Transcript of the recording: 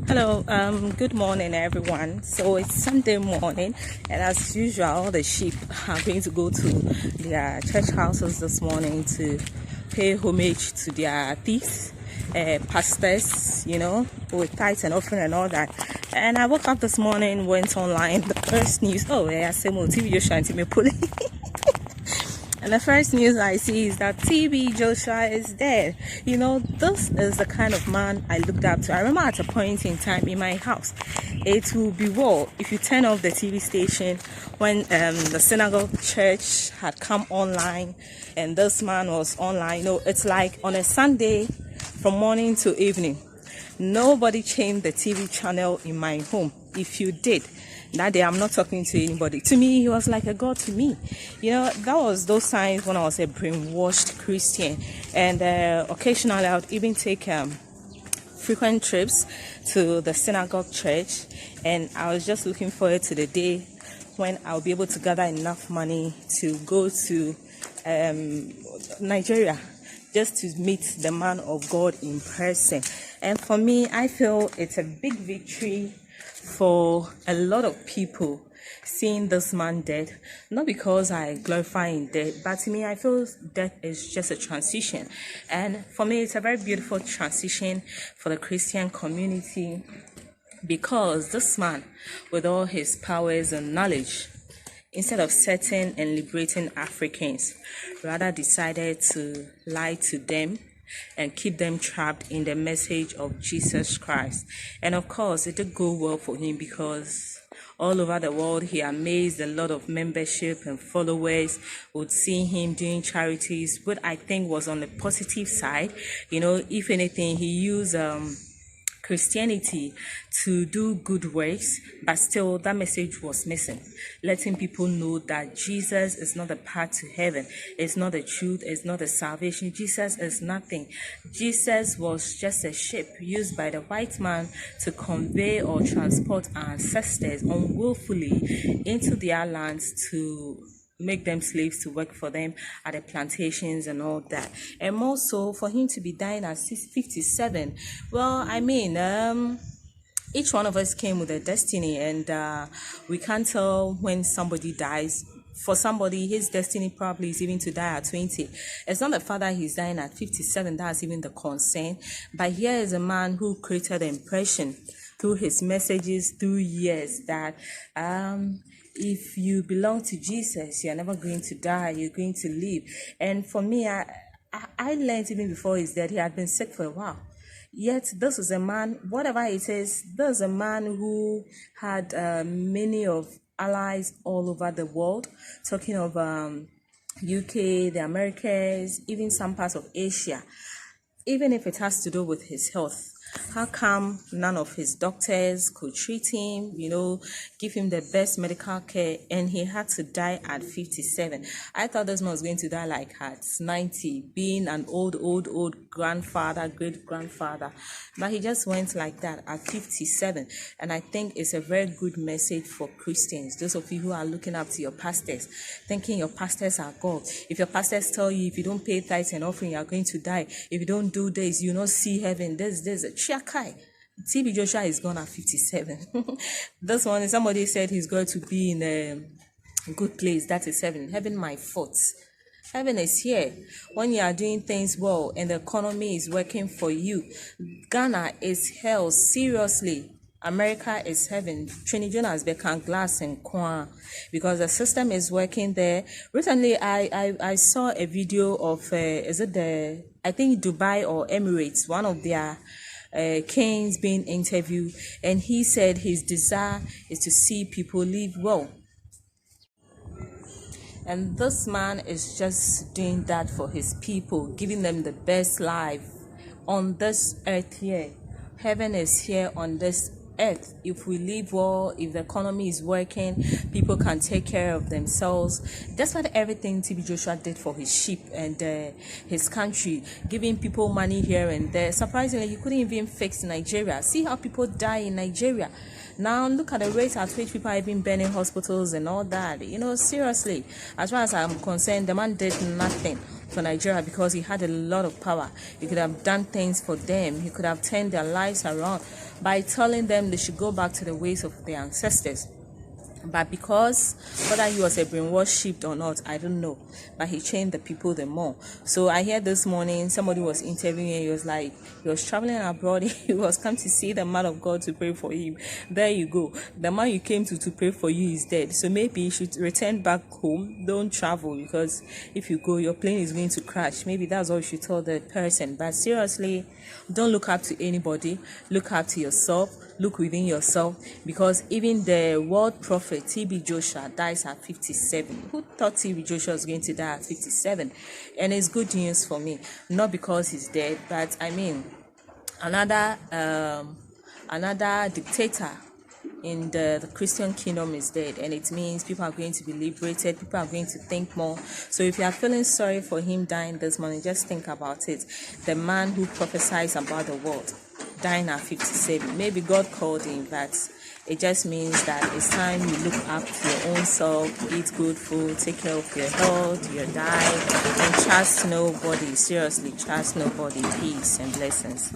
Hello, good morning, everyone. So it's Sunday morning, and as usual, the sheep are going to go to their church houses this morning to pay homage to their thieves, pastors, with tithes and offering and all that. And I woke up this morning, went online, the first news. Oh, yeah, same old TV just trying to me pull it. And the first news I see is that TB Joshua is dead. This is the kind of man I looked up to. I remember at a point in time in my house, it will be war if you turn off the TV station when the synagogue church had come online and this man was online. It's like on a Sunday from morning to evening. Nobody changed the TV channel in my home. If you did, that day I'm not talking to anybody. To me, he was like a god to me. That was those times when I was a brainwashed Christian. And occasionally I would even take frequent trips to the synagogue church. And I was just looking forward to the day when I'll be able to gather enough money to go to Nigeria, just to meet the man of God in person. And for me, I feel it's a big victory for a lot of people seeing this man dead. Not because I glorify in death, but to me, I feel death is just a transition. And for me, it's a very beautiful transition for the Christian community, because this man, with all his powers and knowledge, instead of setting and liberating Africans, rather decided to lie to them and keep them trapped in the message of Jesus Christ. And of course, it did go well for him, because all over the world he amazed a lot of membership and followers would see him doing charities, what I think was on the positive side. If anything, he used Christianity to do good works, but still that message was missing, letting people know that Jesus is not the path to heaven, it's not the truth, it's not the salvation. Jesus is nothing. Jesus was just a ship used by the white man to convey or transport our ancestors unwillfully into their lands to make them slaves to work for them at the plantations and all that. And more so, for him to be dying at 57, well, I mean, each one of us came with a destiny, and we can't tell when somebody dies. For somebody, his destiny probably is even to die at 20. It's not the fact that he's dying at 57, that's even the concern. But here is a man who created an impression through his messages, through years, that if you belong to Jesus, you're never going to die, you're going to live. And for me, I learned even before his death, he had been sick for a while. Yet this is a man, whatever it is, this is a man who had many of allies all over the world, talking of UK, the Americas, even some parts of Asia. Even if it has to do with his health, how come none of his doctors could treat him, give him the best medical care, and he had to die at 57? I thought this man was going to die like at 90, being an old grandfather, great-grandfather. But he just went like that at 57. And I think it's a very good message for Christians, those of you who are looking up to your pastors, thinking your pastors are God. If your pastors tell you, if you don't pay tithes and offering, you are going to die. If you don't do this, you not see heaven. There's a Chiakai. TB Joshua is gone at 57. This one, somebody said he's going to be in a good place. That is heaven. Heaven, my foot. Heaven is here. When you are doing things well and the economy is working for you. Ghana is hell. Seriously. America is heaven. Trinidad has become glass and quan, because the system is working there. Recently, I saw a video of I think Dubai or Emirates, one of their kings being interviewed, and he said his desire is to see people live well. And this man is just doing that for his people, giving them the best life on this earth here. Heaven is here on this earth. If we live well, if the economy is working, people can take care of themselves. That's what everything TB Joshua did for his sheep and his country, giving people money here and there. Surprisingly, he couldn't even fix Nigeria. See how people die in Nigeria. Now look at the rate at which people are even burning hospitals and all that. Seriously, as far as I'm concerned, the man did nothing for Nigeria because he had a lot of power. He could have done things for them. He could have turned their lives around. by telling them they should go back to the ways of their ancestors. But because whether he was a brainwashed sheep or not, I don't know, but he changed the people the more. So I heard this morning somebody was interviewing, he was like, he was traveling abroad, he was come to see the man of God to pray for him. There you go, the man you came to pray for you is dead. So maybe you should return back home, don't travel, because if you go, your plane is going to crash. Maybe that's what you should tell the person. But seriously, don't look up to anybody, look up to yourself, look within yourself, because even the world prophet TB Joshua dies at 57. Who thought TB Joshua was going to die at 57? And it's good news for me, not because he's dead, but I mean another dictator in the Christian kingdom is dead, and it means people are going to be liberated, people are going to think more. So if you are feeling sorry for him dying this morning, just think about it. The man who prophesies about the world dying at 57, maybe God called him, but it just means that it's time you look up to your own self, eat good food, take care of your health, your diet, and trust nobody. Seriously, trust nobody. Peace and blessings.